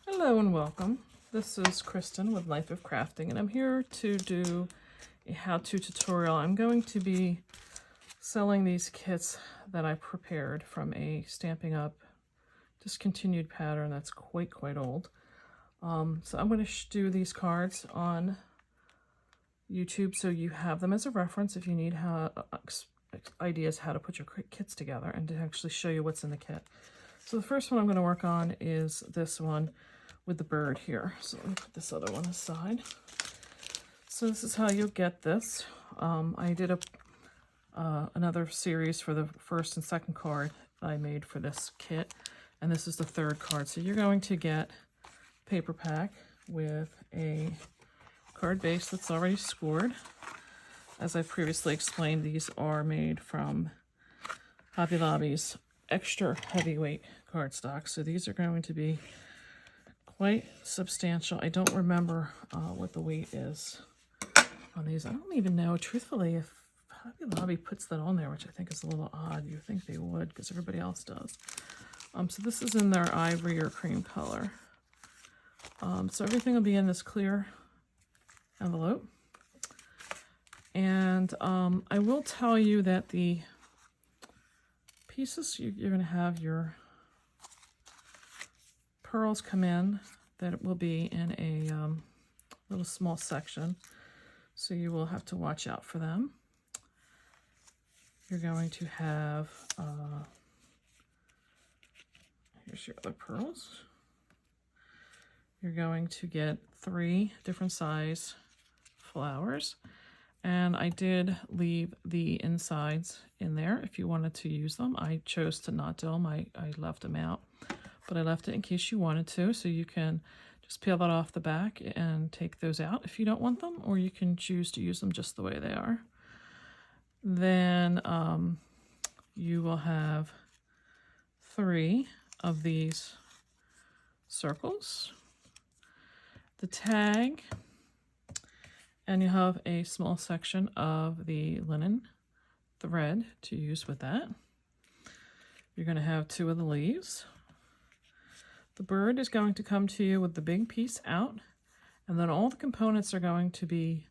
Hello and welcome. This is Kristen with Life of Crafting, and I'm here to do a how-to tutorial. I'm going to be selling these kits that I prepared from a Stampin' Up! Discontinued pattern that's quite old. So I'm going to do these cards on YouTube so you have them as a reference if you need ideas how to put your kits together and to actually show you what's in the kit. So the first one I'm going to work on is this one with the bird here. So let me put this other one aside. So this is how you'll get this. I did another series for the first and second card I made for this kit, and this is the third card. So you're going to get a paper pack with a card base that's already scored. As I've previously explained, these are made from Hobby Lobby's extra heavyweight cardstock, so these are going to be quite substantial. I don't remember what the weight is on these. I don't even know, truthfully, if Hobby Lobby puts that on there, which I think is a little odd. You think they would because everybody else does. So this is in their ivory or cream color. So everything will be in this clear envelope. And I will tell you that the pieces you're going to have your pearls come in, that it will be in a little small section, so you will have to watch out for them. You're going to have here's your other pearls. You're going to get 3 different size flowers. And I did leave the insides in there if you wanted to use them. I chose to not do them. I left them out, but I left it in case you wanted to. So you can just peel that off the back and take those out if you don't want them, or you can choose to use them just the way they are. Then you will have 3 of these circles, the tag, and you have a small section of the linen thread to use with that. You're going to have 2 of the leaves. The bird is going to come to you with the big piece out, and then all the components are going to be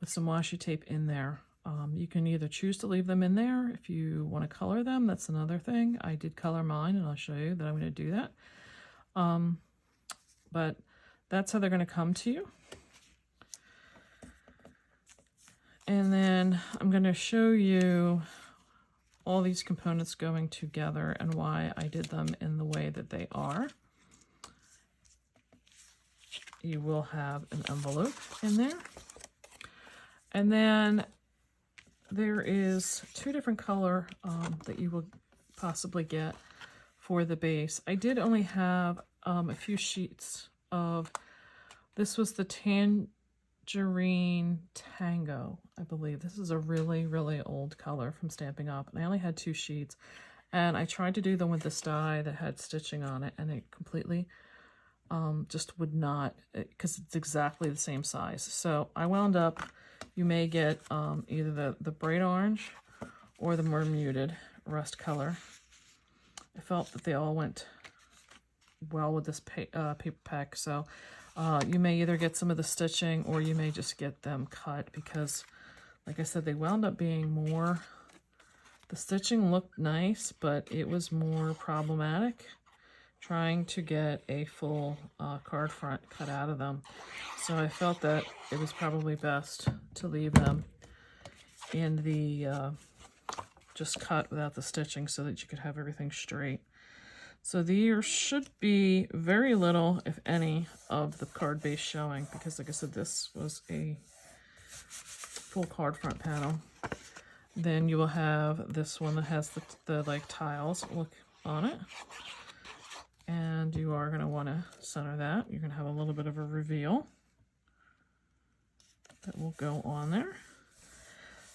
with some washi tape in there. You can either choose to leave them in there. If you want to color them, that's another thing. I did color mine, and I'll show you that I'm going to do that. But that's how they're going to come to you. And then I'm going to show you all these components going together and why I did them in the way that they are. You will have an envelope in there. And then there is 2 different color that you will possibly get for the base. I did only have a few sheets of, this was the Tangerine Tango, I believe. This is a really old color from Stampin' Up! And I only had 2 sheets. And I tried to do them with this die that had stitching on it, and it completely just would not, because it's exactly the same size. So I wound up, you may get either the bright orange or the more muted rust color. I felt that they all went well with this paper pack, so you may either get some of the stitching or you may just get them cut, because like I said, they wound up being more, the stitching looked nice, but it was more problematic trying to get a full card front cut out of them. So I felt that it was probably best to leave them in the just cut without the stitching so that you could have everything straight. So there should be very little, if any, of the card base showing, because like I said, this was a full card front panel. Then you will have this one that has the like tiles look on it. And you are going to want to center that. You're going to have a little bit of a reveal that will go on there.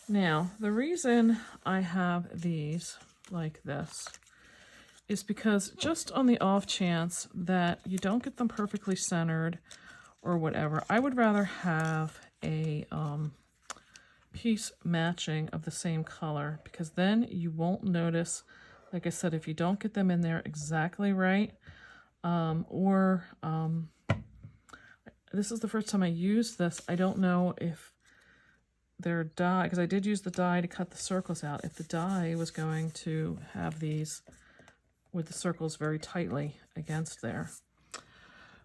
Now, the reason I have these like this is because just on the off chance that you don't get them perfectly centered or whatever, I would rather have a piece matching of the same color, because then you won't notice, like I said, if you don't get them in there exactly right, This is the first time I used this. I don't know if their die, because I did use the die to cut the circles out, if the die was going to have these with the circles very tightly against there.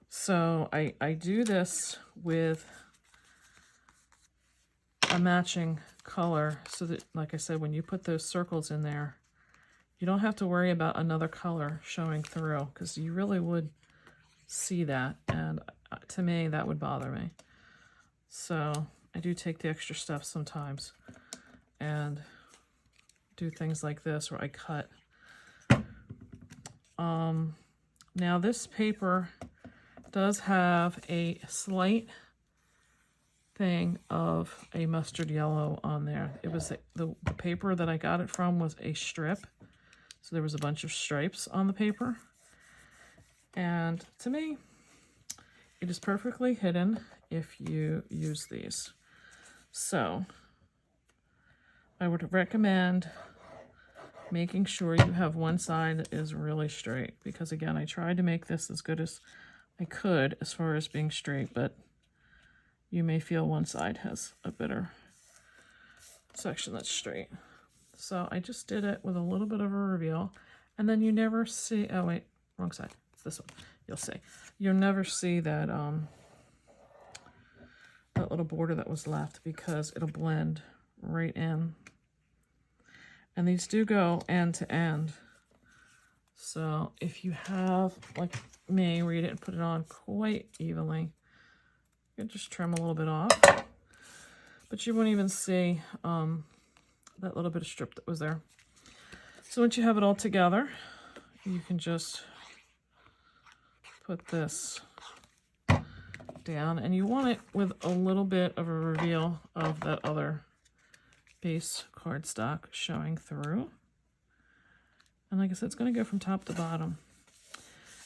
So I do this with a matching color so that, like I said, when you put those circles in there, you don't have to worry about another color showing through, because you really would see that, and to me that would bother me. So I do take the extra steps sometimes and do things like this where I cut. Now this paper does have a slight thing of a mustard yellow on there. It was the paper that I got it from was a strip, so there was a bunch of stripes on the paper, and to me it is perfectly hidden if you use these. So I would recommend making sure you have one side that is really straight, because again, I tried to make this as good as I could as far as being straight, but you may feel one side has a better section that's straight. So I just did it with a little bit of a reveal, and then you never see, oh wait, wrong side, it's this one. You'll see. You'll never see that that little border that was left, because it'll blend right in. And these do go end to end. So if you have, like me, read it and put it on quite evenly, you can just trim a little bit off. But you won't even see that little bit of strip that was there. So once you have it all together, you can just put this down, and you want it with a little bit of a reveal of that other base cardstock showing through. And like I said, it's going to go from top to bottom.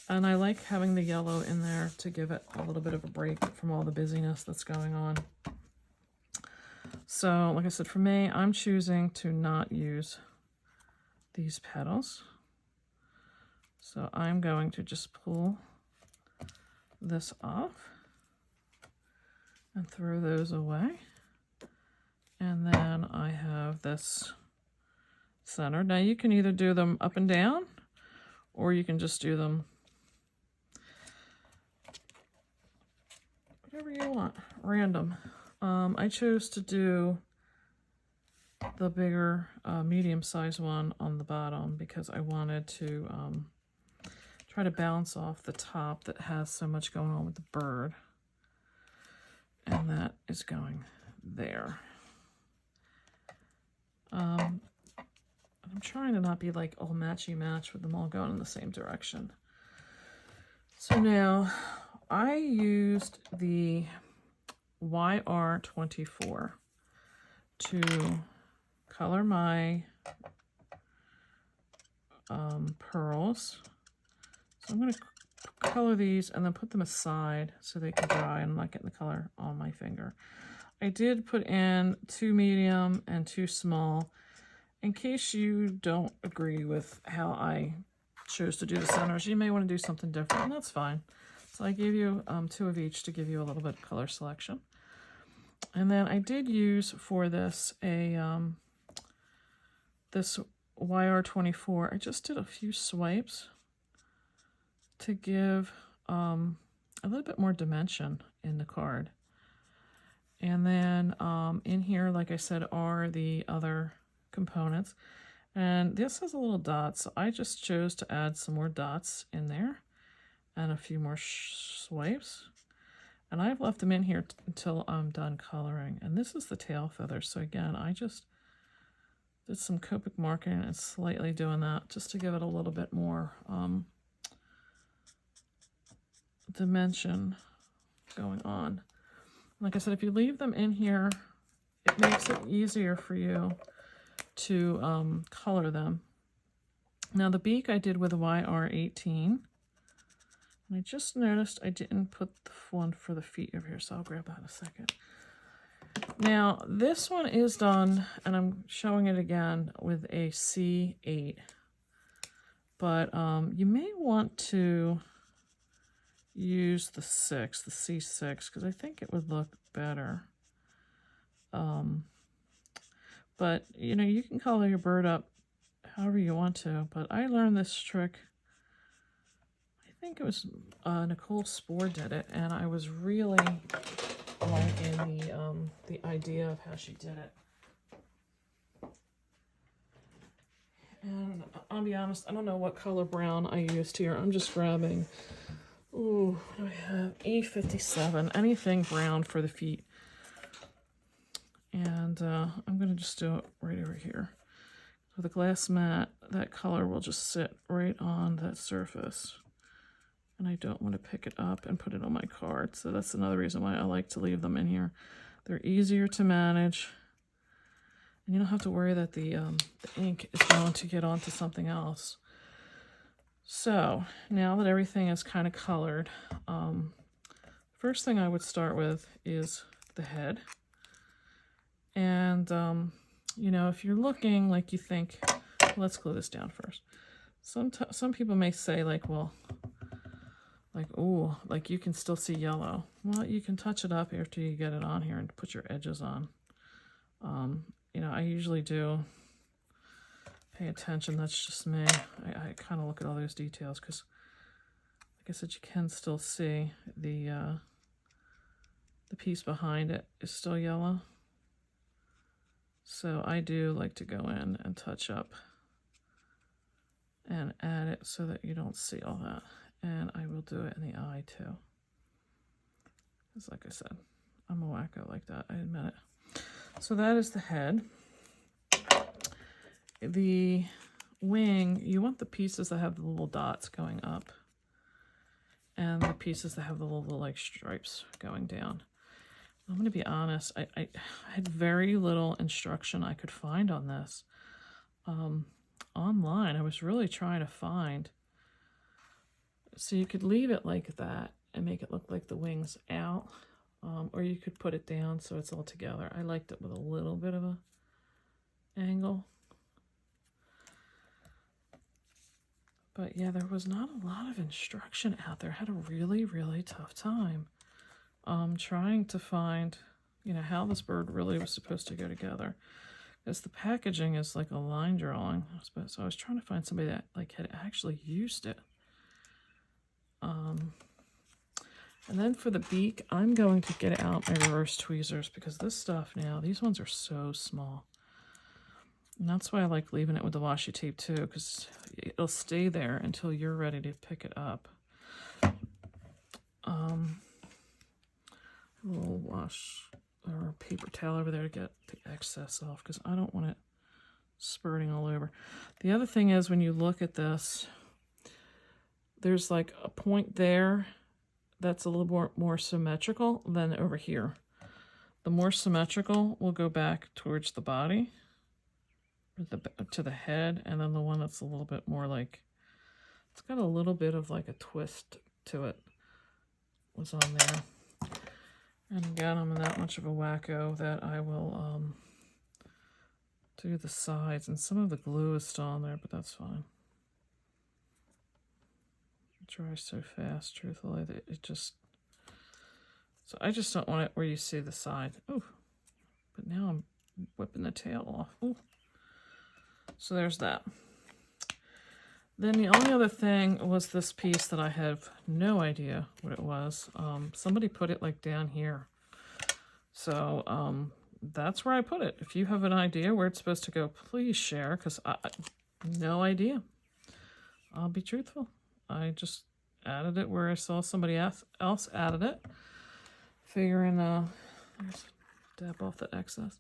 And I like having the yellow in there to give it a little bit of a break from all the busyness that's going on. So like I said, for me, I'm choosing to not use these petals. So I'm going to just pull this off and throw those away. And then I have this center. Now you can either do them up and down, or you can just do them whatever you want, random. I chose to do the bigger medium-sized one on the bottom because I wanted to try to balance off the top that has so much going on with the bird. And that is going there. I'm trying to not be like all matchy-match with them all going in the same direction. So now I used the YR24 to color my pearls. So I'm going to color these and then put them aside so they can dry and I'm not getting the color on my finger. I did put in 2 medium and 2 small in case you don't agree with how I chose to do the centers. You may want to do something different, and that's fine. So I gave you 2 of each to give you a little bit of color selection. And then I did use for this this YR24. I just did a few swipes to give a little bit more dimension in the card. And then in here, like I said, are the other components. And this has a little dot, so I just chose to add some more dots in there and a few more swipes. And I've left them in here until I'm done coloring. And this is the tail feather. So again, I just did some Copic marking and slightly doing that just to give it a little bit more dimension going on. Like I said, if you leave them in here, it makes it easier for you to color them. Now the beak I did with a YR18. And I just noticed I didn't put the one for the feet over here, so I'll grab that in a second. Now this one is done, and I'm showing it again with a C8. But you may want to use the C6, because I think it would look better. But, you know, you can color your bird up however you want to, but I learned this trick, I think it was Nicole Spohr did it, and I was really liking the idea of how she did it. And I'll be honest, I don't know what color brown I used here. I'm just grabbing, ooh, what do I have? E57, anything brown for the feet. And I'm going to just do it right over here. So the glass mat, that color will just sit right on that surface. And I don't want to pick it up and put it on my card. So that's another reason why I like to leave them in here. They're easier to manage. And you don't have to worry that the ink is going to get onto something else. So now that everything is kind of colored, first thing I would start with is the head. And, you know, if you're looking like you think, let's glue this down first. Some people may say like, well, like, ooh, like you can still see yellow. Well, you can touch it up after you get it on here and put your edges on. You know, I usually do pay attention. That's just me. I kind of look at all those details because, like I said, you can still see the piece behind it is still yellow. So I do like to go in and touch up and add it so that you don't see all that. And I will do it in the eye too. Because like I said, I'm a wacko like that, I admit it. So that is the head. The wing, you want the pieces that have the little dots going up. And the pieces that have the little like stripes going down. I'm going to be honest, I had very little instruction I could find on this. Online, I was really trying to find. So you could leave it like that and make it look like the wings out. Or you could put it down so it's all together. I liked it with a little bit of a angle. But yeah, there was not a lot of instruction out there. I had a really, really tough time. Trying to find, you know, how this bird really was supposed to go together. Because the packaging is like a line drawing. So I was trying to find somebody that like had actually used it. And then for the beak, I'm going to get out my reverse tweezers because this stuff now, these ones are so small. And that's why I like leaving it with the washi tape too, because it'll stay there until you're ready to pick it up. A little wash or paper towel over there to get the excess off because I don't want it spurting all over. The other thing is when you look at this, there's like a point there that's a little more symmetrical than over here. The more symmetrical will go back towards the body, to the head, and then the one that's a little bit more like, it's got a little bit of like a twist to it was on there. And again, I'm that much of a wacko that I will do the sides, and some of the glue is still on there, but that's fine. It dries so fast, truthfully, that it just, so I just don't want it where you see the side. Oh, but now I'm whipping the tail off. Ooh. So there's that. Then the only other thing was this piece that I have no idea what it was. Somebody put it like down here. So that's where I put it. If you have an idea where it's supposed to go, please share, because I no idea. I'll be truthful. I just added it where I saw somebody else added it. Figuring, there's dab off that excess.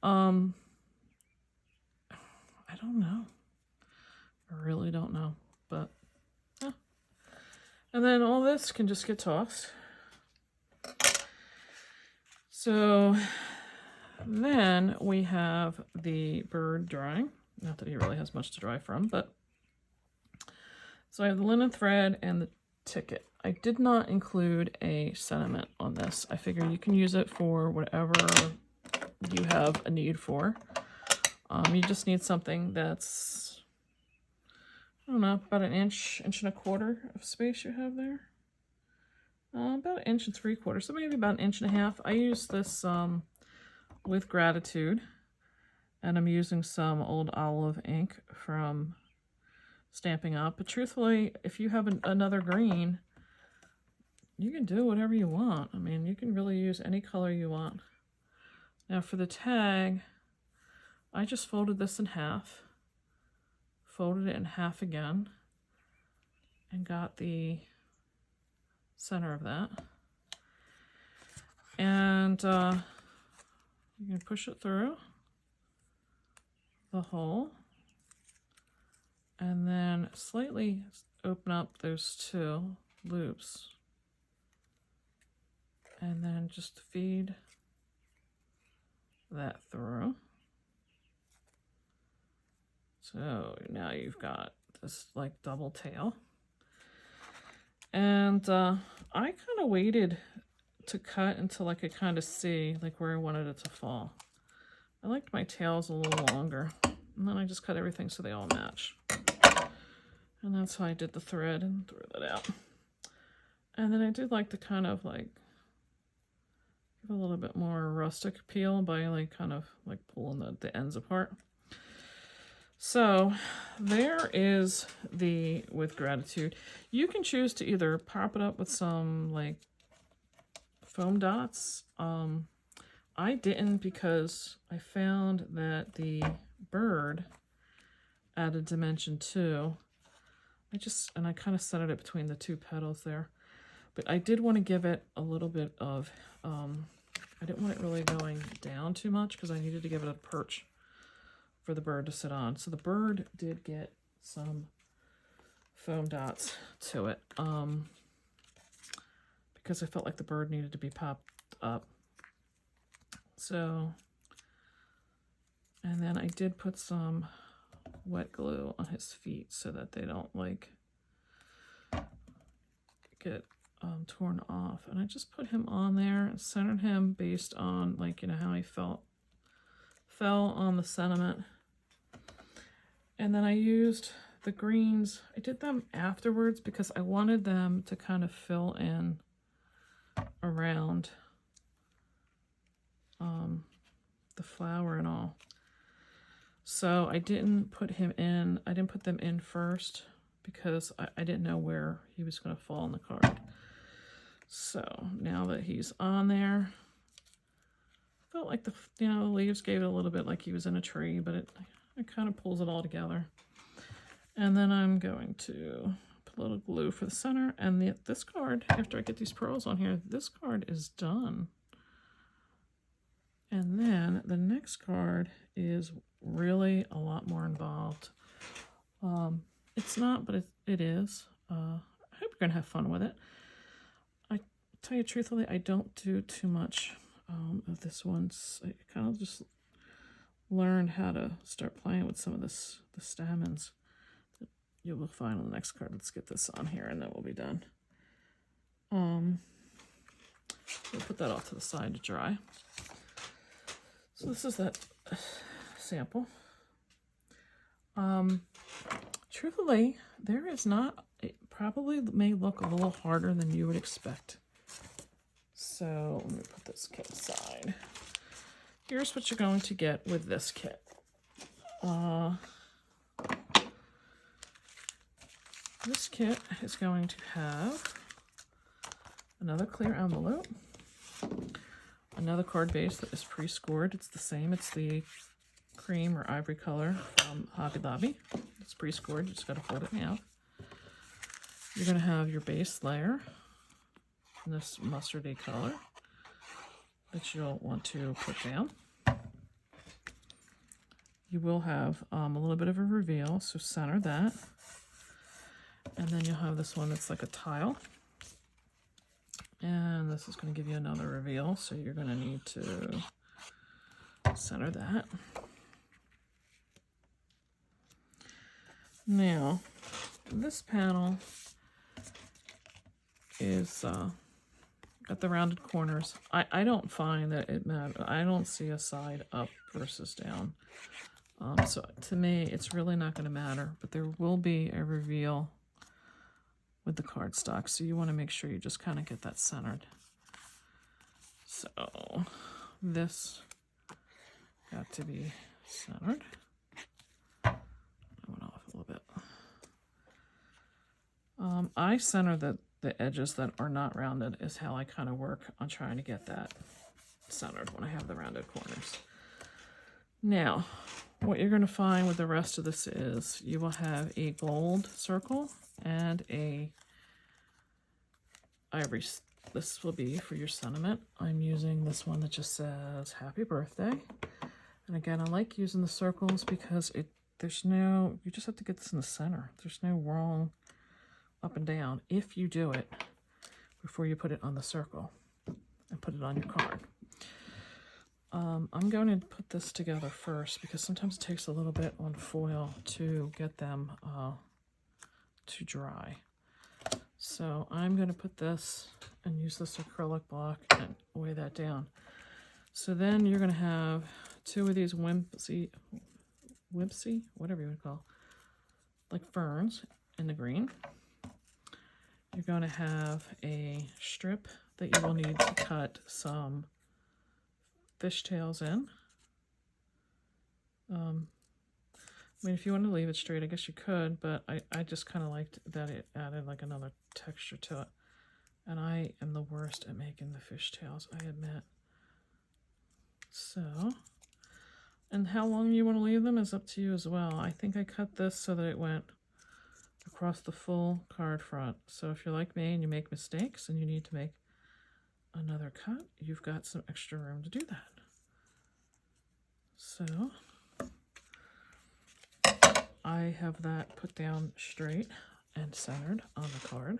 I don't know. I really don't know, but yeah. And then all this can just get tossed. So then we have the bird drying. Not that he really has much to dry from, but so I have the linen thread and the ticket. I did not include a sentiment on this. I figure you can use it for whatever you have a need for. You just need something that's, I don't know, about an inch and a quarter of space you have there. about 1.75 inches, so maybe about 1.5 inches. I use this with Gratitude, and I'm using some old olive ink from Stampin' Up. But truthfully, if you have another green, you can do whatever you want. I mean, you can really use any color you want. Now for the tag, I just folded this in half, folded it in half again, and got the center of that. And you can push it through the hole, and then slightly open up those two loops, and then just feed that through. So now you've got this like double tail. And I kind of waited to cut until I could kind of see like where I wanted it to fall. I liked my tails a little longer, and then I just cut everything so they all match. And that's how I did the thread and threw that out. And then I did like to kind of like give a little bit more rustic appeal by like kind of like pulling the ends apart. So there is the With Gratitude. You can choose to either pop it up with some like foam dots. I didn't, because I found that the bird added dimension too. I kind of centered it between the two petals there. But I did want to give it a little bit of, I didn't want it really going down too much because I needed to give it a perch for the bird to sit on. So the bird did get some foam dots to it, because I felt like the bird needed to be popped up. So, and then I did put some wet glue on his feet so that they don't like get torn off. And I just put him on there and centered him based on like, you know, how he fell on the sentiment. And then I used the greens. I did them afterwards because I wanted them to kind of fill in around the flower and all. So I didn't put them in first because I didn't know where he was going to fall on the card. So now that he's on there, felt like the leaves gave it a little bit like he was in a tree, but it kind of pulls it all together. And then I'm going to put a little glue for the center, and this card, after I get these pearls on here, this card is done. And then the next card is really a lot more involved. It's not, but it is. I hope you're going to have fun with it. I tell you truthfully, I don't do too much of this one. I kind of just learned how to start playing with some of the stamens that you will find on the next card. Let's get this on here and then we'll be done. We'll put that off to the side to dry. So this is that sample. Truthfully, there is not, it probably may look a little harder than you would expect. So let me put this kit aside. Here's what you're going to get with this kit. This kit is going to have another clear envelope, another card base that is pre-scored. It's the same. It's the cream or ivory color from Hobby Lobby. It's pre-scored. You just got to fold it in half. You're going to have your base layer in this mustardy color that you'll want to put down. You will have a little bit of a reveal, so center that. And then you'll have this one that's like a tile. And this is going to give you another reveal, so you're going to need to center that. Now, this panel is got the rounded corners. I don't find that it matters. I don't see a side up versus down. So to me, it's really not going to matter, but there will be a reveal with the cardstock. So you want to make sure you just kind of get that centered. So this got to be centered. I went off a little bit. I center the edges that are not rounded is how I kind of work on trying to get that centered when I have the rounded corners. Now, what you're going to find with the rest of this is you will have a gold circle and a ivory. This will be for your sentiment. I'm using this one that just says happy birthday. And again, I like using the circles because you just have to get this in the center. There's no wrong up and down if you do it before you put it on the circle and put it on your card. I'm going to put this together first because sometimes it takes a little bit on foil to get them to dry. So I'm going to put this and use this acrylic block and weigh that down. So then you're going to have two of these wimpsy, whatever you would call, like ferns in the green. You're going to have a strip that you will need to cut some fishtails in. I mean, if you want to leave it straight, I guess you could, but I just kind of liked that it added like another texture to it. And I am the worst at making the fishtails, I admit. So, and how long you want to leave them is up to you as well. I think I cut this so that it went across the full card front. So if you're like me and you make mistakes and you need to make another cut, you've got some extra room to do that. So I have that put down straight and centered on the card.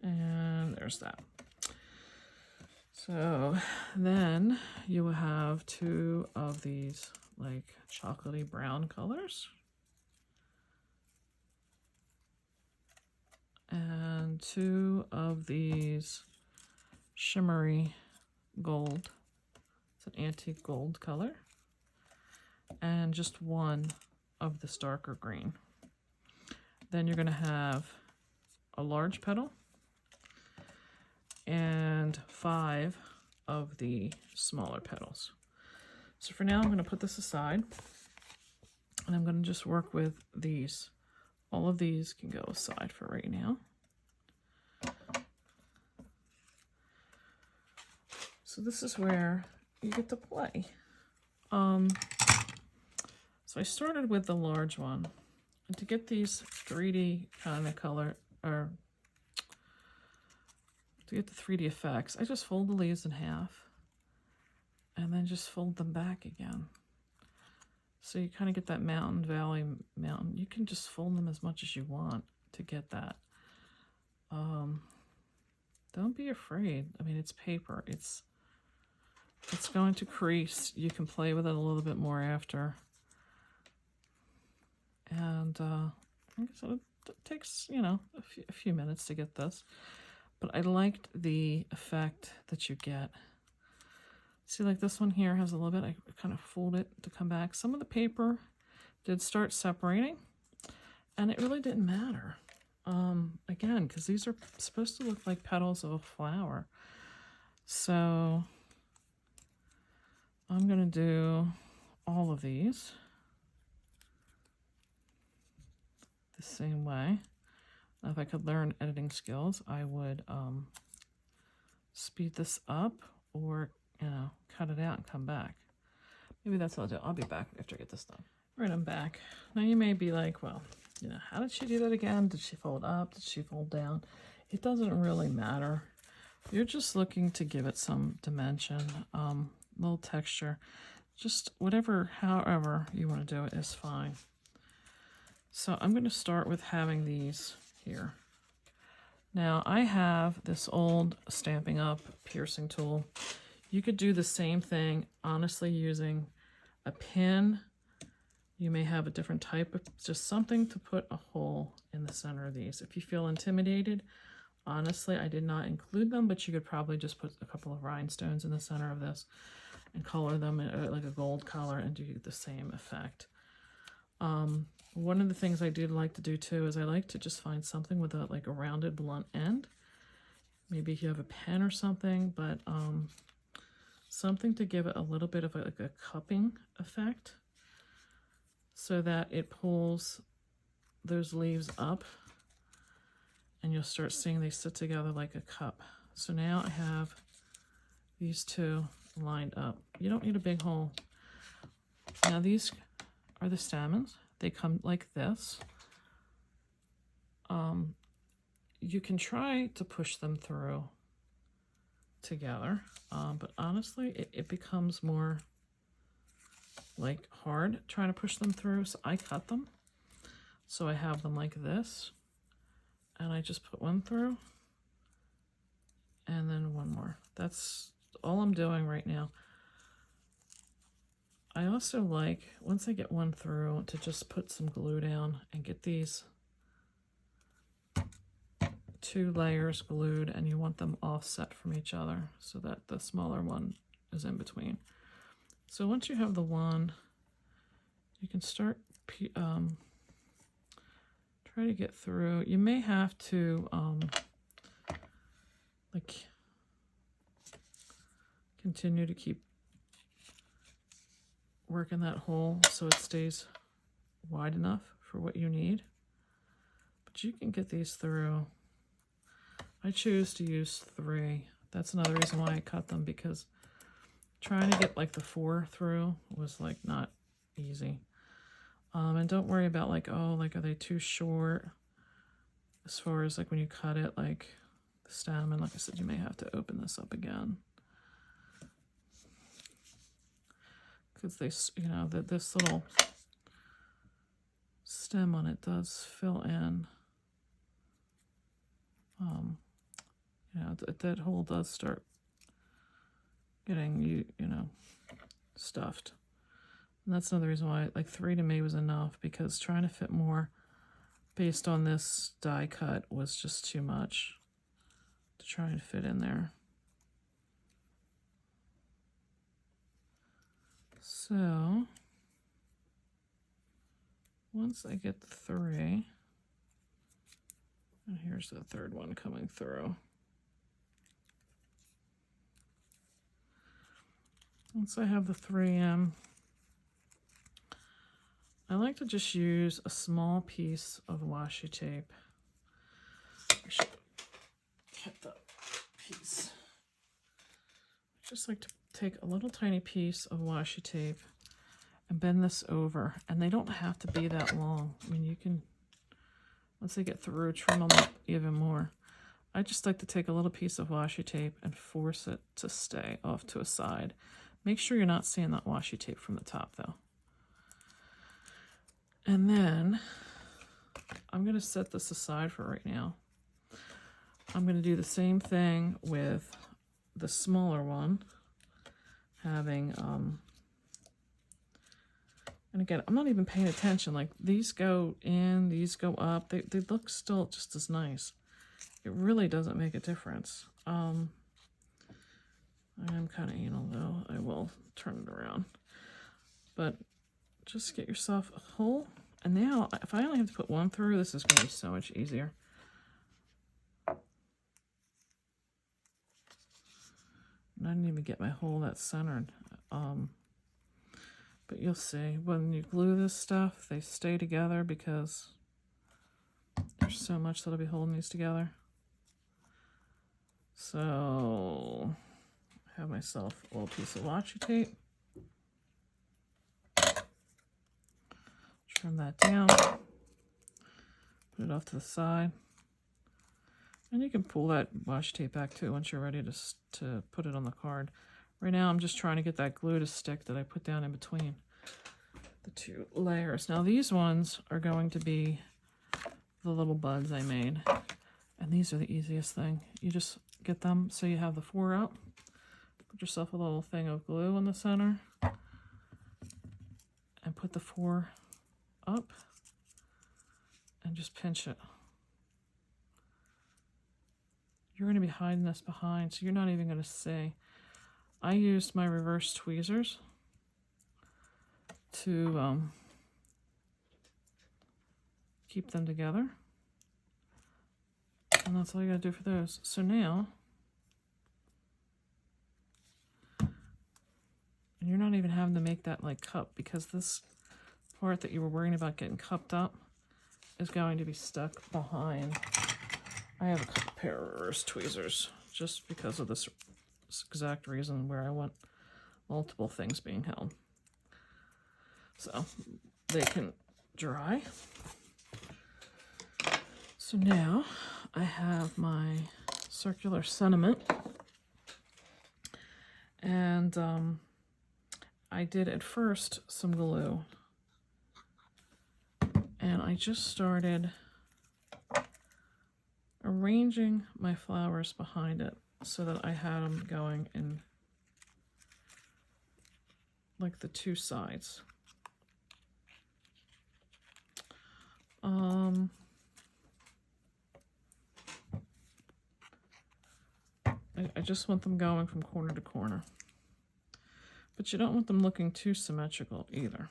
And there's that. So then you will have two of these like chocolatey brown colors. And two of these shimmery gold. It's an antique gold color. And just one of this darker green. Then you're going to have a large petal and 5 of the smaller petals. So for now, I'm going to put this aside and I'm going to just work with these. All of these can go aside for right now. So this is where you get to play. So I started with the large one. And to get these 3D kind of color, or to get the 3D effects, I just fold the leaves in half and then just fold them back again. So you kind of get that mountain, valley, mountain. You can just fold them as much as you want to get that. Don't be afraid. I mean, it's paper. It's going to crease. You can play with it a little bit more after. And like I said, it takes, you know, a few minutes to get this. But I liked the effect that you get. See, like this one here has a little bit, I kind of fold it to come back. Some of the paper did start separating, and it really didn't matter. Again, because these are supposed to look like petals of a flower. So I'm going to do all of these the same way. Now, if I could learn editing skills, I would speed this up or, you know, cut it out and come back. Maybe that's what I'll do. I'll be back after I get this done. All right, I'm back. Now you may be like, well, you know, how did she do that again? Did she fold up? Did she fold down? It doesn't really matter. You're just looking to give it some dimension, little texture. Just whatever, however you want to do it is fine. So I'm going to start with having these here. Now I have this old Stampin' Up piercing tool. You could do the same thing, honestly, using a pin. You may have a different type of, just something to put a hole in the center of these. If you feel intimidated, honestly, I did not include them, but you could probably just put a couple of rhinestones in the center of this. and color them in like a gold color and do the same effect. One of the things I do like to do too is I like to just find something with a like a rounded blunt end. Maybe if you have a pen or something, but something to give it a little bit of like a cupping effect so that it pulls those leaves up and you'll start seeing they sit together like a cup. So now I have these two lined up. You don't need a big hole. Now these are the stamens. They come like this. You can try to push them through together, but honestly it becomes more like hard trying to push them through, so I cut them. So I have them like this, and I just put one through and then one more. That's all I'm doing right now. I also like, once I get one through, to just put some glue down and get these 2 layers glued, and you want them offset from each other so that the smaller one is in between. So once you have the one, you can start try to get through. You may have to like continue to keep working that hole so it stays wide enough for what you need, but you can get these through. I choose to use 3. That's another reason why I cut them, because trying to get like the 4 through was like not easy. And don't worry about like, oh, like are they too short as far as like when you cut it, like the stamen. Like I said, you may have to open this up again because they, you know, that this little stem on it does fill in. You know, that hole does start getting you know, stuffed. And that's another reason why like 3 to me was enough, because trying to fit more based on this die cut was just too much to try and fit in there. So once I get the 3, and here's the 3rd one coming through. Once I have the 3 in, I like to just use a small piece of washi tape. I should get the piece. I just like to take a little tiny piece of washi tape and bend this over. And they don't have to be that long. I mean, you can, once they get through, trim them up even more. I just like to take a little piece of washi tape and force it to stay off to a side. Make sure you're not seeing that washi tape from the top though. And then I'm going to set this aside for right now. I'm going to do the same thing with the smaller one, having, and again, I'm not even paying attention. Like these go in, these go up. They look still just as nice. It really doesn't make a difference. I am kind of anal though. I will turn it around. But just get yourself a hole. And now, if I only have to put one through, this is going to be so much easier. And I didn't even get my hole that's centered. But you'll see, when you glue this stuff, they stay together because there's so much that'll be holding these together. So, I have myself a little piece of washi tape. Trim that down, put it off to the side, and you can pull that washi tape back too once you're ready to put it on the card. Right now I'm just trying to get that glue to stick that I put down in between the 2 layers. Now these ones are going to be the little buds I made, and these are the easiest thing. You just get them so you have the 4 up, put yourself a little thing of glue in the center, and put the 4 up and just pinch it. You're going to be hiding this behind, so you're not even going to see. I used my reverse tweezers to keep them together. And that's all you gotta do for those. So now, and you're not even having to make that like cup, because this part that you were worrying about getting cupped up is going to be stuck behind. I have a pair of reverse tweezers just because of this exact reason, where I want multiple things being held. So they can dry. So now I have my circular sentiment, and I did at first some glue, and I just started arranging my flowers behind it so that I had them going in like the two sides. I just want them going from corner to corner. But you don't want them looking too symmetrical either.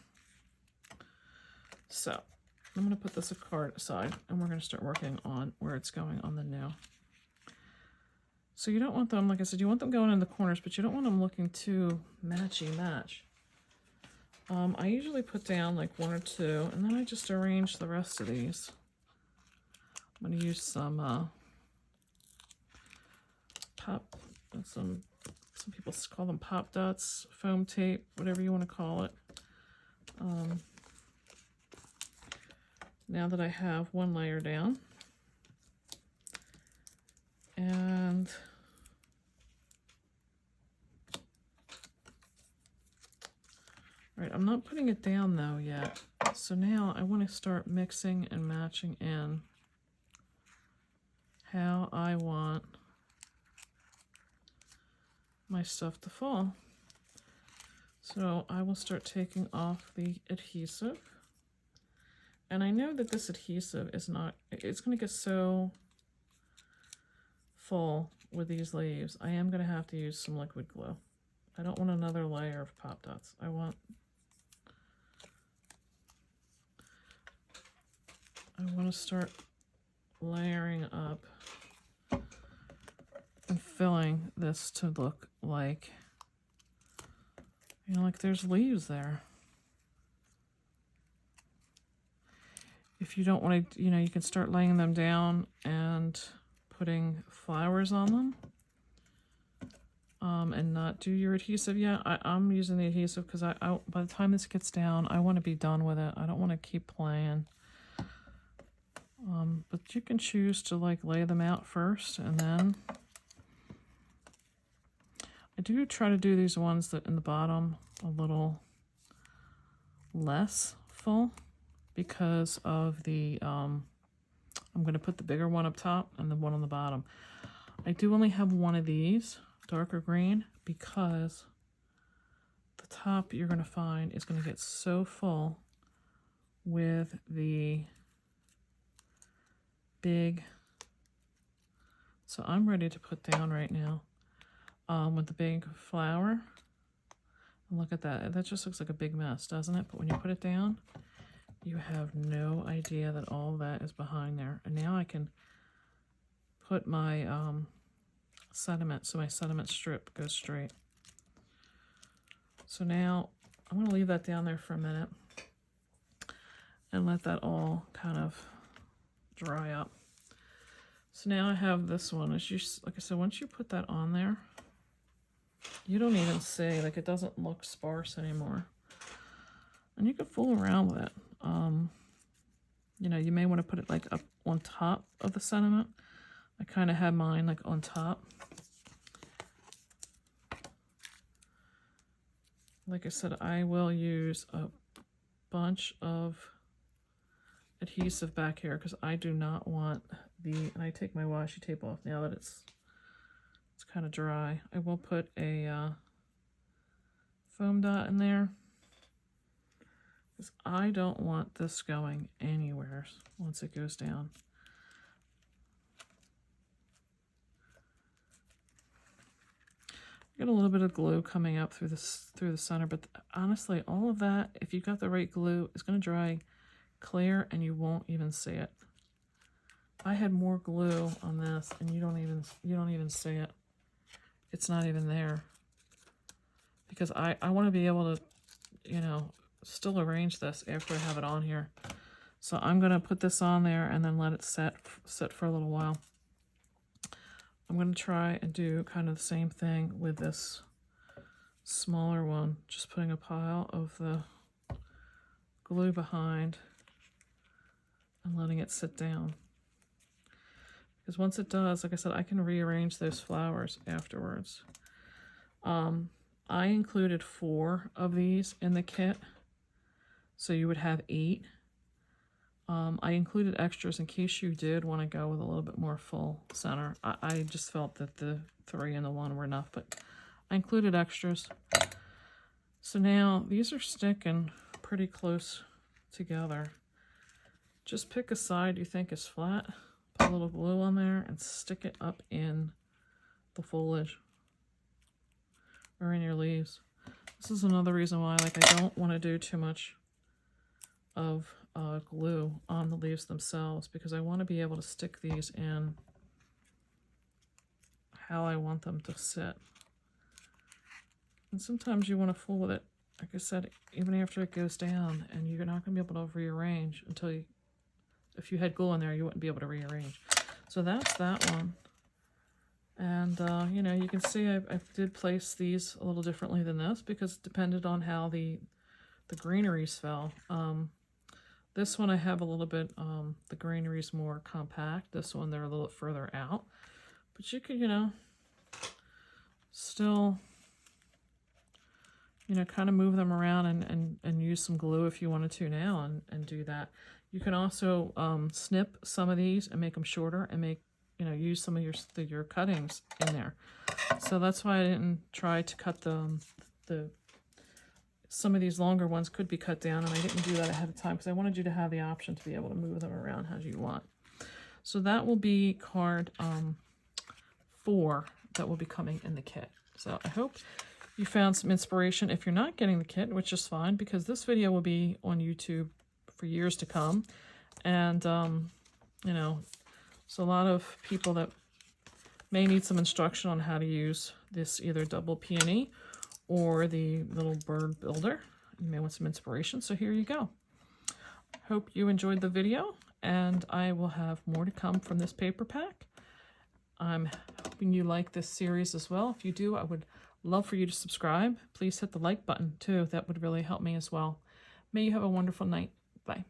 So I'm going to put this card aside, and we're going to start working on where it's going on the new. So you don't want them, like I said, you want them going in the corners, but you don't want them looking too matchy-match. I usually put down like one or two, and then I just arrange the rest of these. I'm going to use some some people call them pop dots, foam tape, whatever you want to call it. Now that I have one layer down, and right, I'm not putting it down though yet. So now I want to start mixing and matching in how I want my stuff to fall. So I will start taking off the adhesive. And I know that this adhesive is not, it's going to get so full with these leaves. I am going to have to use some liquid glue. I don't want another layer of pop dots. I want to start layering up and filling this to look like, you know, like there's leaves there. If you don't want to, you know, you can start laying them down and putting flowers on them, and not do your adhesive yet. I'm using the adhesive because by the time this gets down, I want to be done with it. I don't want to keep playing. But you can choose to like lay them out first, and then I do try to do these ones that in the bottom a little less full because of the, I'm going to put the bigger one up top and the one on the bottom. I do only have one of these, darker green, because the top you're going to find is going to get so full with the big. So I'm ready to put down right now with the big flower. And look at that. That just looks like a big mess, doesn't it? But when you put it down, you have no idea that all that is behind there. And now I can put my sediment, so my sediment strip goes straight. So now I'm going to leave that down there for a minute and let that all kind of dry up. So now I have this one. As you, like I said, once you put that on there, you don't even see, like it doesn't look sparse anymore. And you can fool around with it. You know, you may want to put it like up on top of the sentiment. I kind of had mine like on top. Like I said, I will use a bunch of adhesive back here because I do not want the, and I take my washi tape off now that it's kind of dry. I will put a foam dot in there because I don't want this going anywhere once it goes down. Got a little bit of glue coming up through the center, but honestly, all of that, if you got the right glue, is going to dry clear and you won't even see it. I had more glue on this, and you don't even see it. It's not even there because I want to be able to, you know, still arrange this after I have it on here. So I'm going to put this on there and then let it sit for a little while. I'm going to try and do kind of the same thing with this smaller one, just putting a pile of the glue behind and letting it sit down. Because once it does, like I said, I can rearrange those flowers afterwards. I included 4 of these in the kit, so you would have 8. I included extras in case you did want to go with a little bit more full center. I just felt that the 3 and the 1 were enough, but I included extras. So now these are sticking pretty close together. Just pick a side you think is flat, put a little glue on there, and stick it up in the foliage or in your leaves. This is another reason why, like, I don't want to do too much of glue on the leaves themselves, because I want to be able to stick these in how I want them to sit. And sometimes you want to fool with it, like I said, even after it goes down, and you're not going to be able to rearrange until you, if you had glue in there, you wouldn't be able to rearrange. So that's that one. And, you know, you can see I did place these a little differently than this because it depended on how the greeneries fell. This one I have a little bit, the greenery's more compact. This one, they're a little further out. But you could, you know, still, you know, kind of move them around and use some glue if you wanted to now and do that. You can also snip some of these and make them shorter and make, you know, use some of your cuttings in there. So that's why I didn't try to cut some of these longer ones could be cut down, and I didn't do that ahead of time because I wanted you to have the option to be able to move them around as you want. So that will be card 4 that will be coming in the kit. So I hope you found some inspiration. If you're not getting the kit, which is fine because this video will be on YouTube for years to come, and you know, so a lot of people that may need some instruction on how to use this either double peony or the little bird builder. You may want some inspiration, so here you go. Hope you enjoyed the video, and I will have more to come from this paper pack. I'm hoping you like this series as well. If you do, I would love for you to subscribe. Please hit the like button too. That would really help me as well. May you have a wonderful night. Bye.